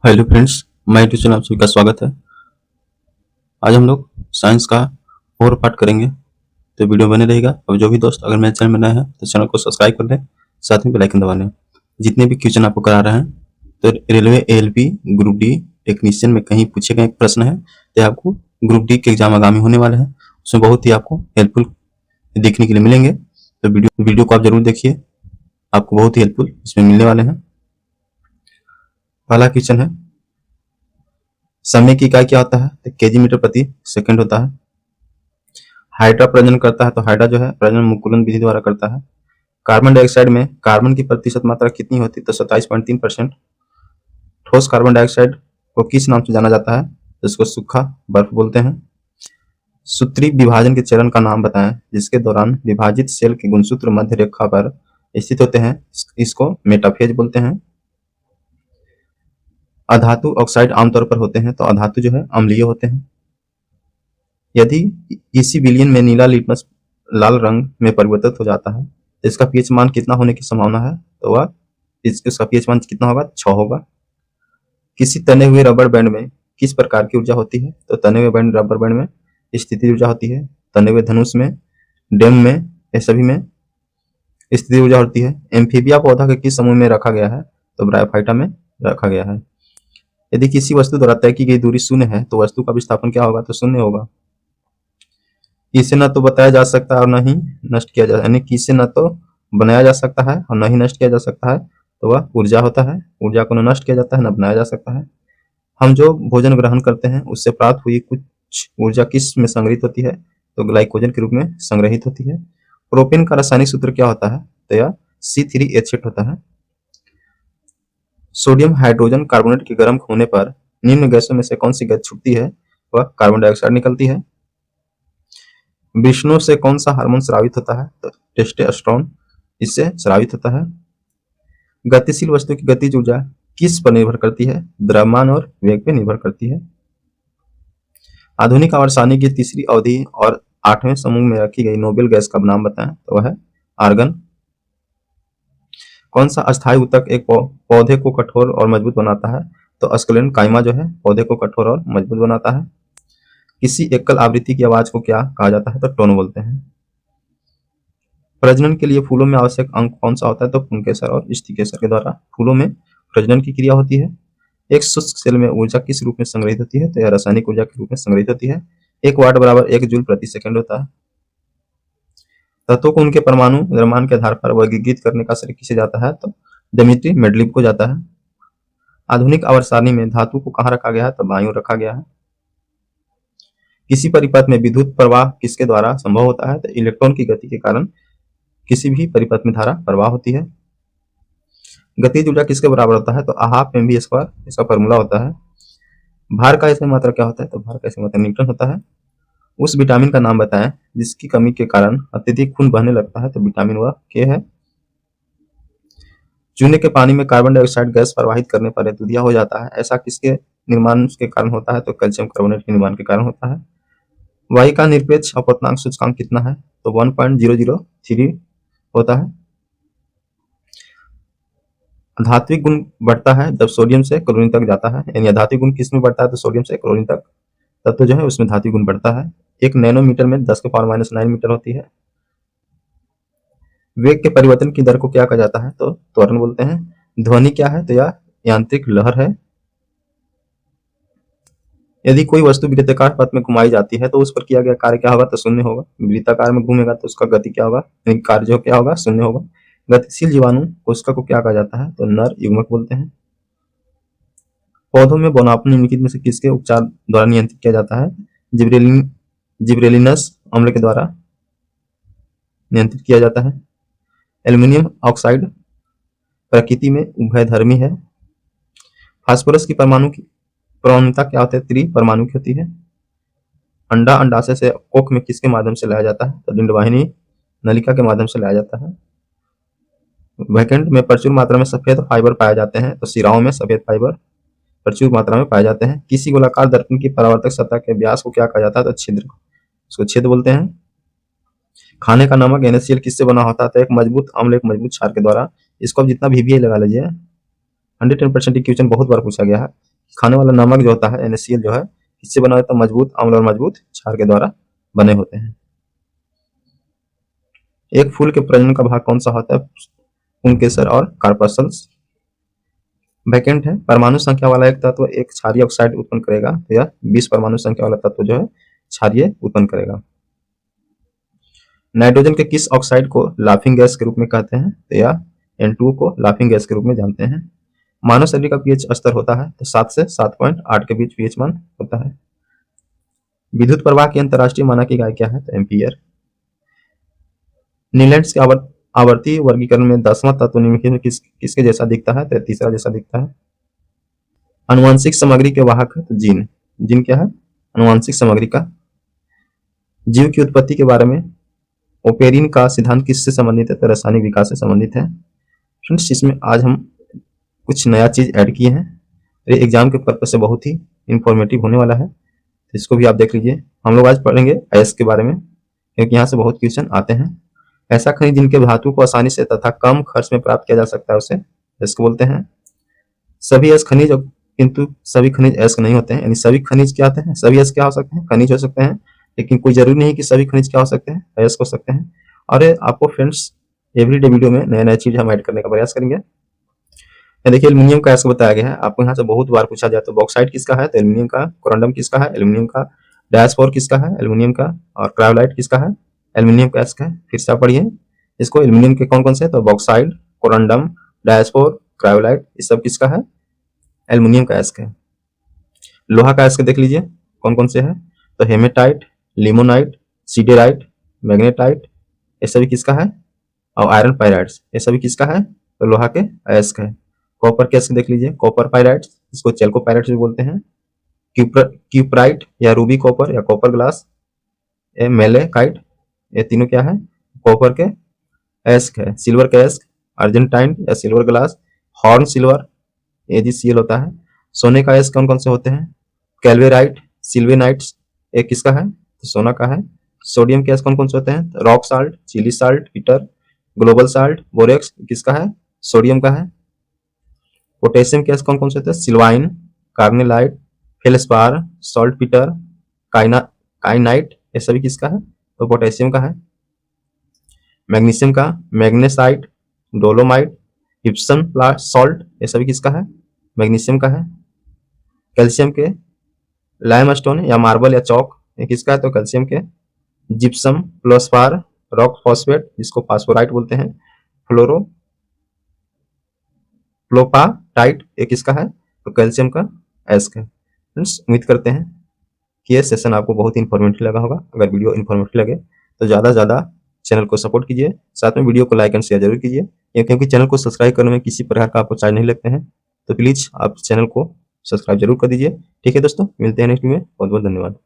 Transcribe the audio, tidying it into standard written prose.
Hello friends, मैं tuition आप सभी का स्वागत है। आज हम लोग साइंस का और पार्ट करेंगे, तो वीडियो बने रहेगा। और जो भी दोस्त अगर मेरे चैनल में नए हैं तो चैनल को सब्सक्राइब कर लें, साथ में बेल आइकन दबा लें। जितने भी क्वेश्चन आपको करा रहे हैं, तो railway ALP group D technician में कहीं पूछे गए एक प्रश्न है, तो आपको ग्रुप डी के एग्जाम आगामी होने वाले हैं, उसमें बहुत ही आपको हेल्पफुल देखने के लिए मिलेंगे। तो वीडियो को आप जरूर देखिए, आपको बहुत ही हेल्पफुल इसमें मिलने वाले हैं। पहला क्वेश्चन है, समय की इकाई क्या होता है? तो केजी मीटर प्रति सेकंड होता है। हाइड्रा प्रजनन करता है, तो हाइड्रा जो है प्रजनन मुकुलन विधि द्वारा करता है। कार्बन डाइऑक्साइड में कार्बन की प्रतिशत मात्रा कितनी होती है? तो 27.3%। ठोस कार्बन डाइऑक्साइड को किस नाम से जाना जाता है? तो इसको सूखा बर्फ बोलते हैं। सूत्री विभाजन के चरण का नाम बताएं जिसके दौरान विभाजित सेल के गुणसूत्र मध्य रेखा पर स्थित होते हैं, इसको मेटाफेज बोलते हैं। अधातु ऑक्साइड आमतौर पर होते हैं, तो अधातु जो है अम्लीय होते हैं। यदि इसी विलयन में नीला लिटमस लाल रंग में परिवर्तित हो जाता है, तो इसका पीएच मान कितना होने की संभावना है? तो वह इसका पीएच मान कितना होगा? 6 होगा। किसी तने हुए रबर बैंड में किस प्रकार की ऊर्जा होती है? तो तने हुए बैंड रबर बैंड में स्थिति ऊर्जा होती है। तने हुए धनुष में, डेम में, ये सभी में स्थिति ऊर्जा होती है। एम्फीबिया पौधा के किस समूह में रखा गया है? तो ब्रायोफाइटा में रखा गया है। यदि किसी वस्तु द्वारा तय की गई दूरी शून्य है, तो वस्तु का विस्थापन क्या होगा? तो शून्य होगा। इसे न तो बताया जा सकता है और न ही नष्ट किया जा, यानी कि इसे न तो बनाया जा सकता है और न ही नष्ट किया जा सकता है, तो वह ऊर्जा होता है। ऊर्जा को न नष्ट किया जाता है न बनाया जा सकता है। हम जो भोजन ग्रहण करते हैं उससे प्राप्त हुई कुछ ऊर्जा किस में संग्रहित होती है? तो ग्लाइकोजन के रूप में संग्रहित होती है। प्रोपेन का रासायनिक सूत्र क्या होता है? तो यह C3H8 होता है। सोडियम हाइड्रोजन कार्बोनेट के गर्म होने पर निम्न गैसों में से कौन सी गैस छूटती है? वह कार्बन डाइऑक्साइड निकलती है। वृषणों से कौन सा हार्मोन स्रावित होता है? तो टेस्टोस्टेरोन इससे स्रावित होता है। गतिशील वस्तु की गतिज ऊर्जा किस पर निर्भर करती है? द्रव्यमान और वेग पर निर्भर करती है। आधुनिक आवर्तसारणी की तीसरी अवधि और 8वें समूह में रखी गई नोबेल गैस का नाम बताएं। तो वह है आर्गन। कौन सा अस्थायी ऊतक एक पौधे को कठोर और मजबूत बनाता है? तो स्क्लेरेनकाइमा जो है पौधे को कठोर और मजबूत बनाता है। किसी एकल आवृत्ति की आवाज को क्या कहा जाता है? तो टोन बोलते हैं। प्रजनन के लिए फूलों में आवश्यक अंग कौन सा होता है? तो पुंकेसर और स्टिकेसर के द्वारा फूलों में प्रजनन की क्रिया होती है। एक शुष्क सेल में ऊर्जा किस रूप में संग्रहित होती है? तो यह रासायनिक ऊर्जा के रूप में संग्रहित होती है। 1 वाट बराबर 1 जूल प्रति सेकंड होता है। तत्वों को उनके परमाणु द्रव्यमान के आधार पर वर्गीकृत करने का श्रेय किसे जाता है? तो डिमित्री मेंडलीव को जाता है। आधुनिक आवर्त सारणी में धातु को कहाँ रखा गया है? तो बाईं ओर रखा गया है। किसी परिपथ में विद्युत प्रवाह किसके द्वारा संभव होता है? तो इलेक्ट्रॉन की गति के कारण किसी भी परिपथ में धारा प्रवाह होती है। गतिज ऊर्जा किसके बराबर होता है? तो हाफ mv², इसका फॉर्मूला होता है। भार का इसमें मात्रा क्या होता है? तो भार का इसमें मात्रा न्यूटन होता है। उस विटामिन का नाम बताएं जिसकी कमी के कारण अत्यधिक खून बहने लगता है। तो विटामिन वह के है। चूने के पानी में कार्बन डाइऑक्साइड गैस प्रवाहित करने पर दुधिया हो जाता है, ऐसा किसके निर्माण के कारण होता है? तो कैल्शियम कार्बोनेट के निर्माण के कारण होता है। वायु का निरपेक्ष अपवर्तनांक सूचकांक कितना है? तो 1.003 होता है। धात्विक गुण बढ़ता है जब सोडियम से क्लोरीन तक जाता है, यानी धात्विक गुण किस में बढ़ता है? तो सोडियम से क्लोरीन तक तत्व जो है उसमें धात्विक गुण बढ़ता है। 1 नैनोमीटर में 10⁻⁹ मीटर होती है। वेग के परिवर्तन की दर को क्या कहा जाता है? तो त्वरण बोलते हैं। ध्वनि क्या है? तो यह यांत्रिक लहर है। यदि कोई वस्तु वृत्ताकार पथ में घुमाई जाती है तो उस पर किया गया कार्य क्या होगा? तो शून्य होगा। वृत्ताकार में घूमेगा तो उसका गति क्या होगा? कार्य जो क्या होगा? शून्य होगा। गतिशील जीवाणु कोशिका को क्या कहा जाता है? तो नर युग्मक बोलते हैं। पौधों में बोनापन निम्नलिखित में से किसके उपचार द्वारा नियंत्रित किया जाता है? जिब्रेलिनस अम्ल के द्वारा नियंत्रित किया जाता है। एल्युमिनियम ऑक्साइड प्रकृति में उभयधर्मी है। फास्फोरस की परमाणु की परमाणुता क्या होती है? त्रिपरमाणु की होती है। अंडा अंडाशय से कोख में किसके माध्यम से लाया जाता है? तो डिंडवाहिनी नलिका के माध्यम से लाया जाता है। वैकेंट में प्रचुर मात्रा में सफेद फाइबर पाए जाते हैं, तो शिराओं में सफेद फाइबर प्रचुर मात्रा में पाए जाते हैं। किसी गोलाकार दर्पण की परावर्तक सतह के व्यास को क्या कहा जाता है? तो छिद्र, उसको छेद बोलते हैं। खाने का नमक NaCl किससे बना होता है? तो एक मजबूत अम्ल एक मजबूत क्षार के द्वारा। इसको आप जितना भी लगा लीजिए, 110% क्वेश्चन बहुत बार पूछा गया है। खाने वाला नमक जो होता है NaCl जो है इससे बना होता है मजबूत अम्ल और मजबूत क्षार के द्वारा बने होते हैं। एक फूल के प्रजनन का भाग कौन सा होता है? पुंकेसर और कार्पल्स। वैकेंट है, परमाणु संख्या वाला एक तत्व एक क्षारीय ऑक्साइड उत्पन्न करेगा तो यह 20 परमाणु संख्या वाला तत्व जो है क्षारीय उत्पन्न करेगा। नाइट्रोजन के किस ऑक्साइड को लाफिंग गैस के रूप में कहते हैं? तो यह N2O को लाफिंग गैस के रूप में जानते हैं। मानव शरीर का pH स्तर होता है तो 7 से 7.8 के बीच pH मान होता है। विद्युत प्रवाह की अंतरराष्ट्रीय मानक इकाई क्या है? तो एम्पियर। नीलैंड्स के आवर्ती वर्गीकरण में 10वां तत्व निम्नलिखित में किसके जैसा दिखता है? तो तीसरा जैसा दिखता है। आनुवंशिक सामग्री के वाहक है तो जीन। जीन क्या है? आनुवंशिक सामग्री का। जीव की उत्पत्ति के बारे में ओपेरिन का सिद्धांत किससे संबंधित है? तो रासायनिक विकास से संबंधित है। फ्रेंड्स, इसमें आज हम कुछ नया चीज ऐड किए हैं, ये एग्जाम के पर्पज से बहुत ही इंफॉर्मेटिव होने वाला है, इसको भी आप देख लीजिए। हम लोग आज पढ़ेंगे अयस्क के बारे में, क्योंकि यहाँ से बहुत क्वेश्चन आते हैं। ऐसा खनिज जिनके धातु को आसानी से तथा कम खर्च में प्राप्त किया जा सकता है उसे अयस्क बोलते हैं। सभी अयस्क खनिज, किंतु सभी खनिज अयस्क नहीं होते हैं। यानी सभी खनिज क्या होते हैं? सभी अयस्क क्या हो सकते हैं? खनिज हो सकते हैं, लेकिन कोई जरूरी नहीं कि सभी खनिज क्या हो सकते हैं? अयस्क हो सकते हैं। और आपको फ्रेंड्स एवरीडे वीडियो में नया नया चीज हम ऐड करने का प्रयास करेंगे। देखिए एल्यूमिनियम का अयस्क बताया गया है, आपको यहाँ से बहुत बार पूछा जाए तो बॉक्साइट किसका है? तो एल्यूमिनियम का। कोरंडम किसका है? एल्यूमिनियम का। डायस्पोर किसका है? एल्यूमिनियम का। और क्रायोलाइट किसका है? एल्यूमिनियम का अयस्क है। फिर से आप पढ़िए इसको, एल्यूमिनियम के कौन कौन से? तो बॉक्साइट, कोरंडम, डायस्पोर, क्रायोलाइट, ये सब किसका है? एल्यूमिनियम का अयस्क है। लोहा का अयस्क देख लीजिए कौन कौन से है? तो हेमेटाइट, लिमोनाइट, सीडेराइट, मैग्नेटाइट, ये सभी किसका है? और आयरन पायराइड्स, ये सभी किसका है? तो लोहा के अयस्क है। कॉपर के अयस्क देख लीजिए, कॉपर पायराइड्स, इसको चेल्को पायराइड्स भी बोलते हैं। क्यूप्राइट या रूबी कॉपर या कॉपर ग्लास, ये मेलेकाइट, ये तीनों क्या है? कॉपर के अयस्क है। सिल्वर के अयस्क, अर्जेंटाइन या silver glass, horn silver, AgCl होता है। सोने का अयस्क कौन कौन से होते हैं? कैल्वेराइट, सिल्वेनाइट्स, ये किसका है? तो सोना का है। सोडियम के अयस्क कौन कौन से होते हैं? Rock salt, chilli salt, peter, global salt, borax, किसका है? सोडियम का है। पोटेशियम के अयस्क कौन कौन से होते हैं? सिल्वाइन, कार्नेलाइट, फेल्सपार, सॉल्ट पीटर, काइनाइट, ये सभी किसका है? तो पोटेशियम का है। मैग्नीशियम का मैग्नेसाइट, डोलोमाइट, इप्सम सॉल्ट, ये सभी किसका है? मैग्नीशियम का है। कैल्शियम के लाइमस्टोन या मार्बल या चौक, ये किसका है? तो कैल्शियम के। जिप्सम, फ्लोस्फार, रॉक फॉस्फेट, जिसको फास्फोराइट बोलते हैं, फ्लोपाटाइट, ये किसका है? तो कैल्शियम का अयस्क है। फ्रेंड्स, उम्मीद करते हैं कि ये सेशन आपको बहुत इंफॉर्मेटिव लगा होगा। अगर वीडियो इंफॉर्मेटिव लगे तो ज़्यादा से ज़्यादा चैनल को सपोर्ट कीजिए, साथ में वीडियो को लाइक एंड शेयर जरूर कीजिए। क्योंकि चैनल को सब्सक्राइब करने में किसी प्रकार का आपको चार्ज नहीं लगते हैं, तो प्लीज़ आप चैनल को सब्सक्राइब जरूर कर दीजिए। ठीक है दोस्तों, मिलते हैं नेक्स्ट में। बहुत बहुत धन्यवाद।